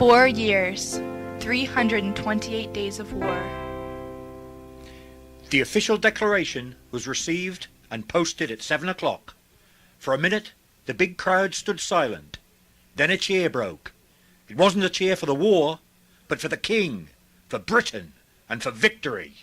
4 years, 328 days of war. The official declaration was received and posted at 7 o'clock. For a minute, the big crowd stood silent. Then a cheer broke. It wasn't a cheer for the war, but for the King, for Britain, and for victory.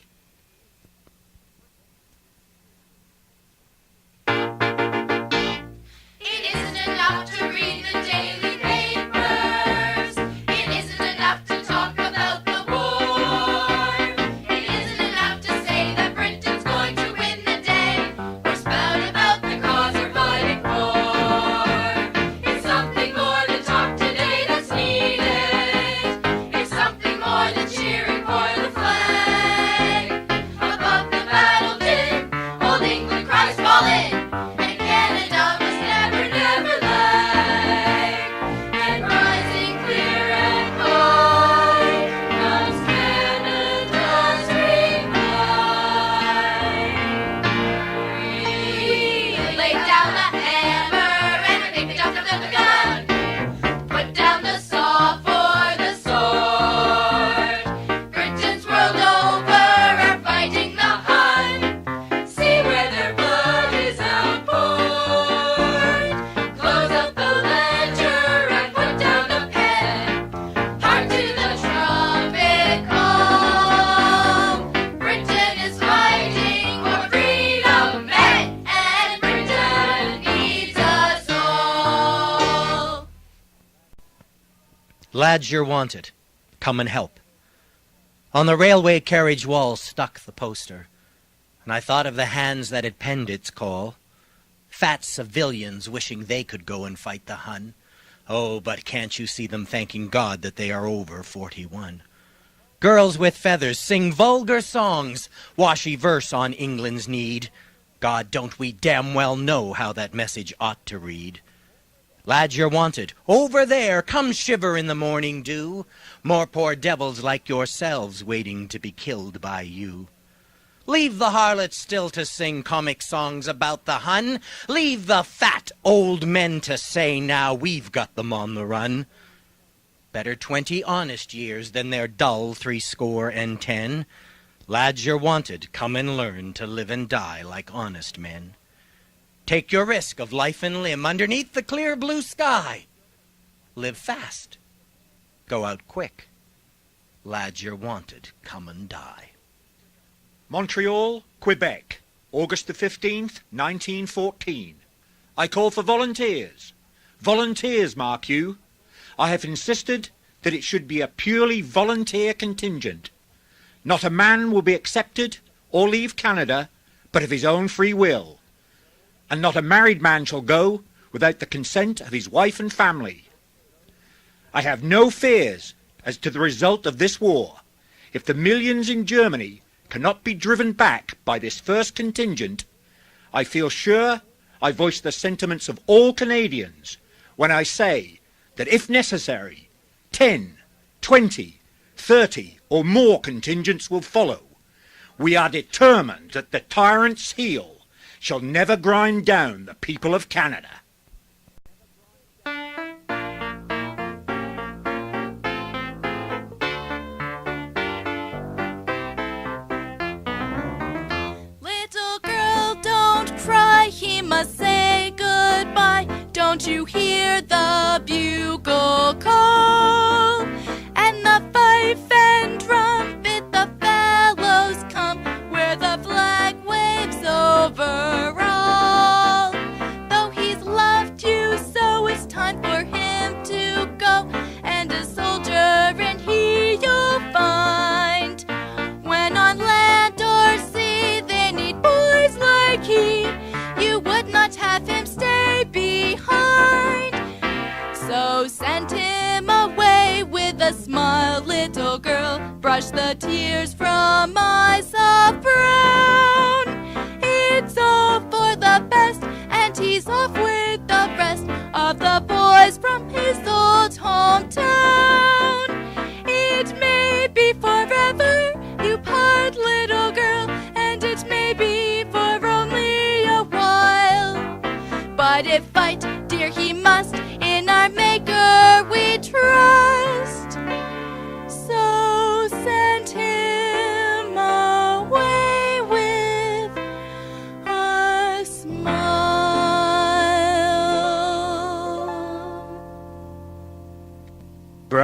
Lads, you're wanted. Come and help. On the railway carriage wall stuck the poster, and I thought of the hands that had penned its call. Fat civilians wishing they could go and fight the Hun. Oh, but can't you see them thanking God that they are over 41? Girls with feathers sing vulgar songs, washy verse on England's need. God, don't we damn well know how that message ought to read. Lads, you're wanted. Over there, come shiver in the morning dew. More poor devils like yourselves waiting to be killed by you. Leave the harlots still to sing comic songs about the Hun. Leave the fat old men to say now we've got them on the run. Better 20 honest years than their dull 70. Lads, you're wanted. Come and learn to live and die like honest men. Take your risk of life and limb underneath the clear blue sky. Live fast. Go out quick. Lads, you're wanted. Come and die. Montreal, Quebec, August the 15th, 1914. I call for volunteers. Volunteers, mark you. I have insisted that it should be a purely volunteer contingent. Not a man will be accepted or leave Canada but of his own free will. And not a married man shall go without the consent of his wife and family. I have no fears as to the result of this war. If the millions in Germany cannot be driven back by this first contingent, I feel sure I voice the sentiments of all Canadians when I say that if necessary, 10, 20, 30 or more contingents will follow. We are determined that the tyrant's heel shall never grind down the people of Canada. Little girl, don't cry, he must say goodbye. Don't you hear the bugle call? And the fife and trumpet, the fellows come, where the flag waves over all. Though he's loved you so, it's time for him to go, and a soldier in he you'll find. When on land or sea they need boys like he, you would not have him stay behind. So send him away with a smile, little girl. Brush the tears from eyes of brown. It's all for the best, and he's off with the rest of the boys from his old hometown. It may be forever you part, little girl, and it may be for only a while. But if fight, dear, he must, in our Maker we trust.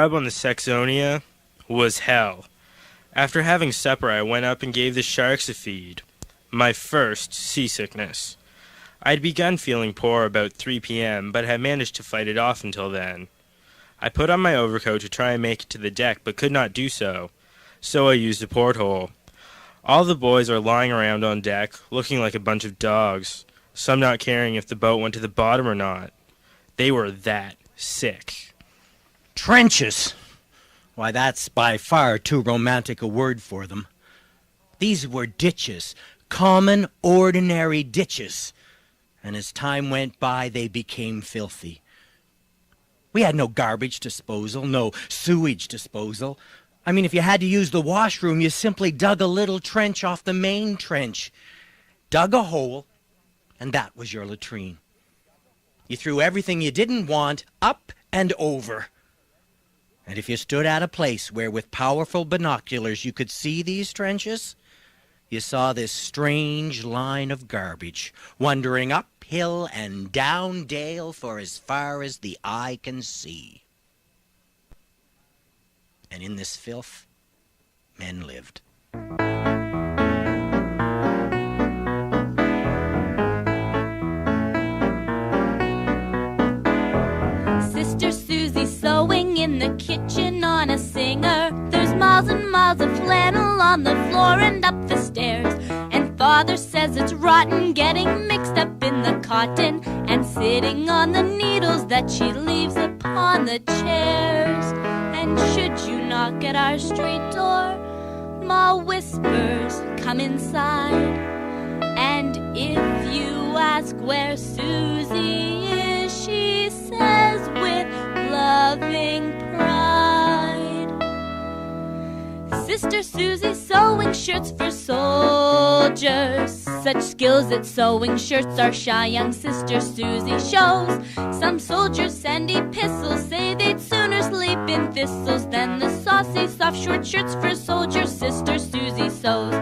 grub on the Saxonia was hell. After having supper, I went up and gave the sharks a feed. My first seasickness. I'd begun feeling poor about 3 p.m., but had managed to fight it off until then. I put on my overcoat to try and make it to the deck, but could not do so, so I used a porthole. All the boys are lying around on deck, looking like a bunch of dogs, some not caring if the boat went to the bottom or not. They were that sick. Trenches! Why, that's by far too romantic a word for them. These were ditches, common, ordinary ditches, and as time went by, they became filthy. We had no garbage disposal, no sewage disposal. I mean, if you had to use the washroom, you simply dug a little trench off the main trench, dug a hole, and that was your latrine. You threw everything you didn't want up and over. And if you stood at a place where with powerful binoculars you could see these trenches, you saw this strange line of garbage wandering uphill and down dale for as far as the eye can see. And in this filth, men lived. Sister Susie sewing in the kitchen on a singer. There's miles and miles of flannel on the floor and up the stairs. And Father says it's rotten, getting mixed up in the cotton and sitting on the needles that she leaves upon the chairs. And should you knock at our street door, Ma whispers, come inside. And if you ask where Susie is, she says with loving pride, Sister Susie sewing shirts for soldiers. Such skills at sewing shirts our shy young Sister Susie shows. Some soldiers send epistles, say they'd sooner sleep in thistles than the saucy soft short shirts for soldiers Sister Susie sews.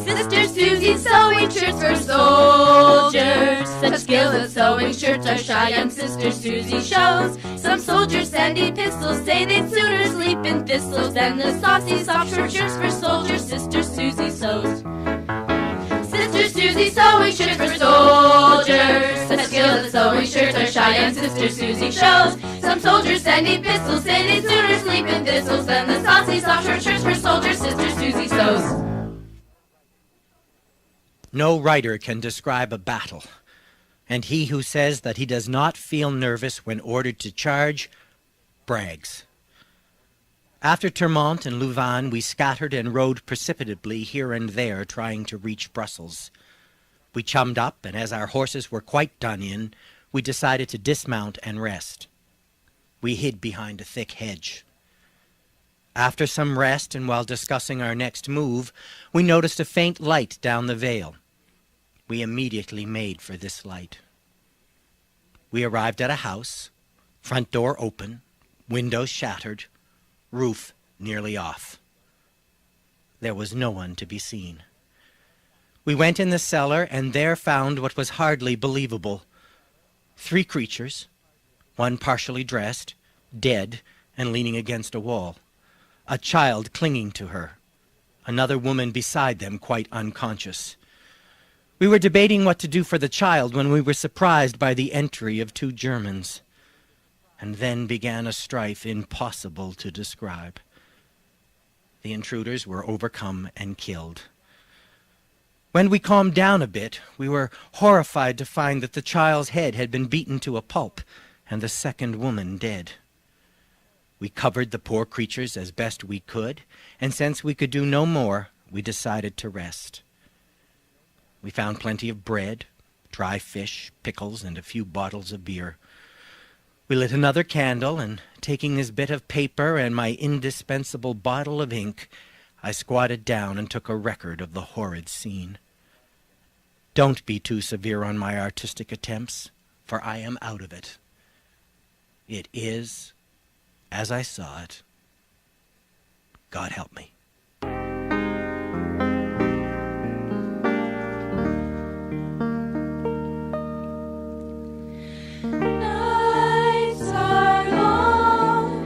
Sister Susie sewing shirts for soldiers. Such skills at sewing shirts our shy young Sister Susie shows. Some soldiers send epistles, say they'd sooner sleep in thistles than the saucy soft short shirts for soldiers Sister Susie sews. Sister Susie sewing shirts for soldiers. Such skills at sewing shirts our shy young Sister Susie shows. Some soldiers send epistles, say they'd sooner sleep in thistles than the saucy soft short shirts for soldiers Sister Susie sews. No writer can describe a battle, and he who says that he does not feel nervous when ordered to charge brags. After Termonde and Louvain, we scattered and rode precipitately here and there, trying to reach Brussels. We chummed up, and as our horses were quite done in, we decided to dismount and rest. We hid behind a thick hedge. After some rest, and while discussing our next move, we noticed a faint light down the vale. We immediately made for this light. We arrived at a house, front door open, windows shattered, roof nearly off. There was no one to be seen. We went in the cellar and there found what was hardly believable. 3 creatures, one partially dressed, dead, and leaning against a wall. A child clinging to her. Another woman beside them, quite unconscious. We were debating what to do for the child when we were surprised by the entry of 2 Germans. And then began a strife impossible to describe. The intruders were overcome and killed. When we calmed down a bit, we were horrified to find that the child's head had been beaten to a pulp and the second woman dead. We covered the poor creatures as best we could, and since we could do no more, we decided to rest. We found plenty of bread, dry fish, pickles, and a few bottles of beer. We lit another candle, and taking this bit of paper and my indispensable bottle of ink, I squatted down and took a record of the horrid scene. Don't be too severe on my artistic attempts, for I am out of it. It is, as I saw it. God help me. Nights are long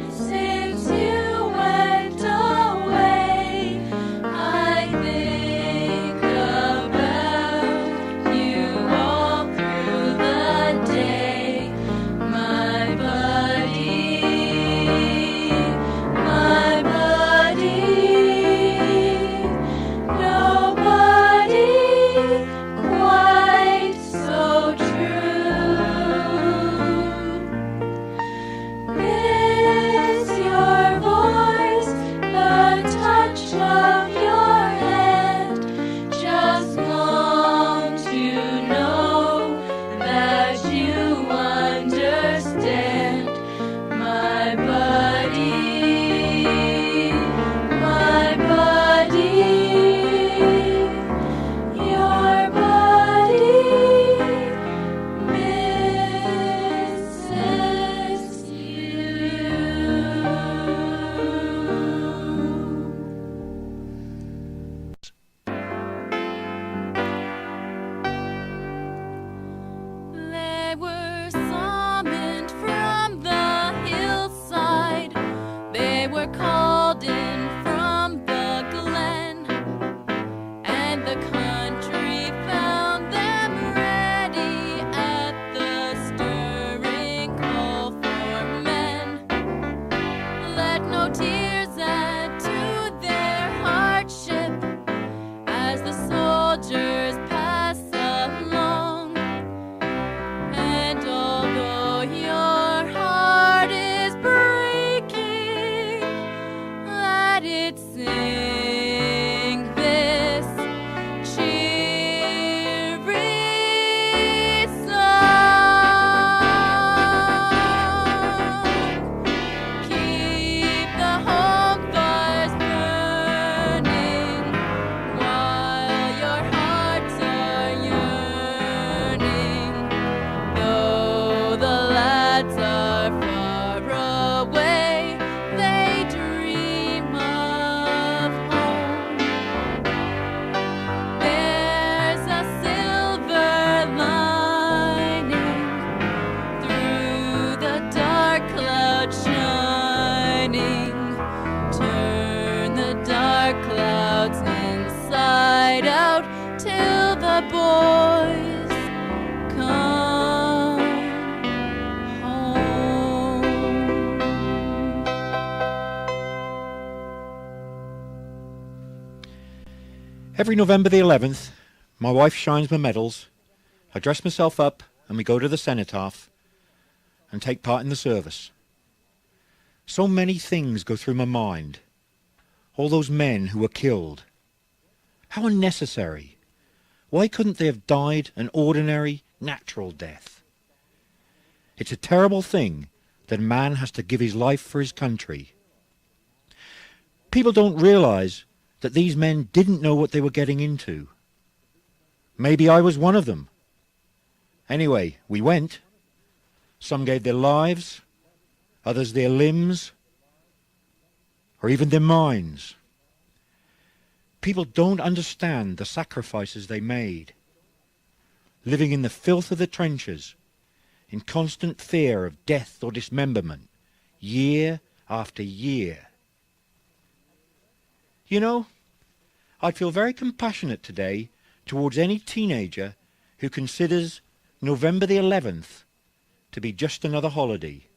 Every November the 11th, my wife shines my medals, I dress myself up, and we go to the cenotaph and take part in the service. So many things go through my mind. All those men who were killed. How unnecessary. Why couldn't they have died an ordinary, natural death? It's a terrible thing that a man has to give his life for his country. People don't realize that these men didn't know what they were getting into. Maybe I was one of them. Anyway, we went. Some gave their lives, others their limbs, or even their minds. People don't understand the sacrifices they made, living in the filth of the trenches, in constant fear of death or dismemberment, year after year. You know, I'd feel very compassionate today towards any teenager who considers November the 11th to be just another holiday.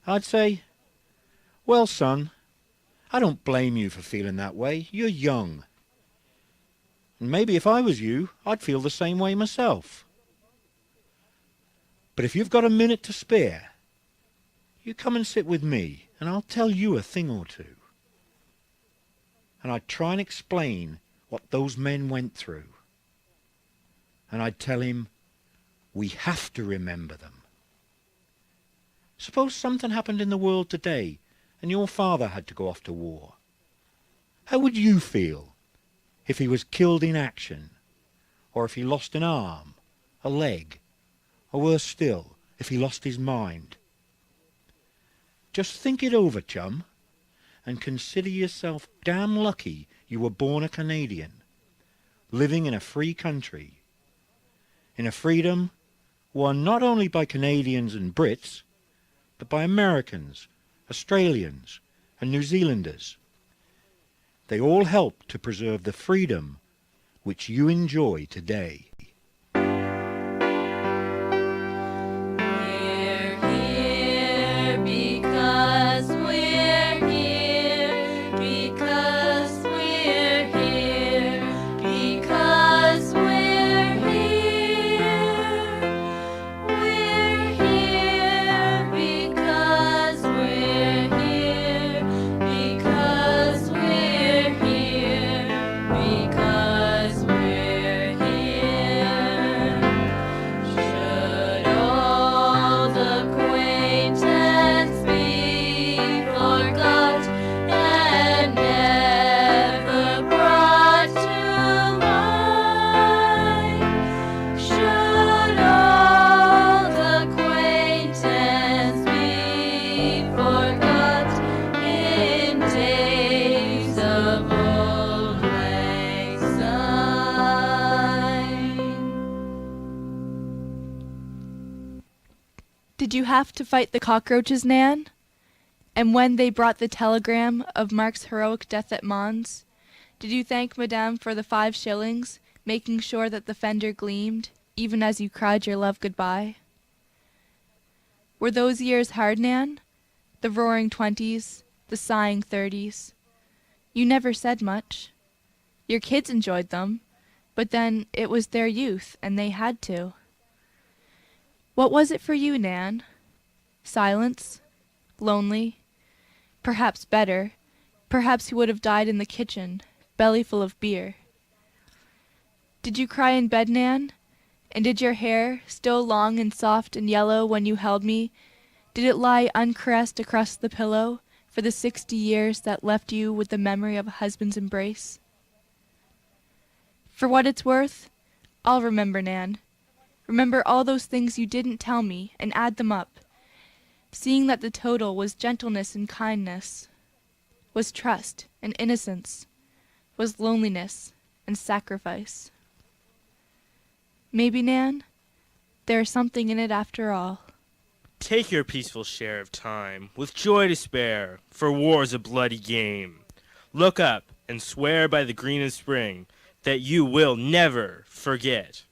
I'd say, well, son, I don't blame you for feeling that way. You're young. And maybe if I was you, I'd feel the same way myself. But if you've got a minute to spare, you come and sit with me, and I'll tell you a thing or two. And I'd try and explain what those men went through. And I'd tell him, we have to remember them. Suppose something happened in the world today and your father had to go off to war. How would you feel if he was killed in action, or if he lost an arm, a leg, or worse still, if he lost his mind? Just think it over, chum, and consider yourself damn lucky you were born a Canadian, living in a free country, in a freedom won not only by Canadians and Brits, but by Americans, Australians, and New Zealanders. They all helped to preserve the freedom which you enjoy today. We're here because we're here, because we're here, because we're here. We're here because we're here, because we're here, because we're here. Should old acquaintance be forgot and never brought to mind? Should old acquaintance be forgot in days of old lang syne? Did you have to fight the cockroaches, Nan? And when they brought the telegram of Mark's heroic death at Mons, did you thank Madame for the 5 shillings, making sure that the fender gleamed, even as you cried your love goodbye? Were those years hard, Nan? The roaring 20s, the sighing 30s. You never said much. Your kids enjoyed them, but then it was their youth, and they had to. What was it for you, Nan? Silence? Lonely? Perhaps better. Perhaps you would have died in the kitchen, belly full of beer. Did you cry in bed, Nan? And did your hair, still long and soft and yellow when you held me, did it lie uncaressed across the pillow for the 60 years that left you with the memory of a husband's embrace? For what it's worth, I'll remember, Nan. Remember all those things you didn't tell me and add them up, seeing that the total was gentleness and kindness, was trust and innocence, was loneliness and sacrifice. Maybe, Nan, there is something in it after all. Take your peaceful share of time, with joy to spare, for war's a bloody game. Look up and swear by the green of spring that you will never forget.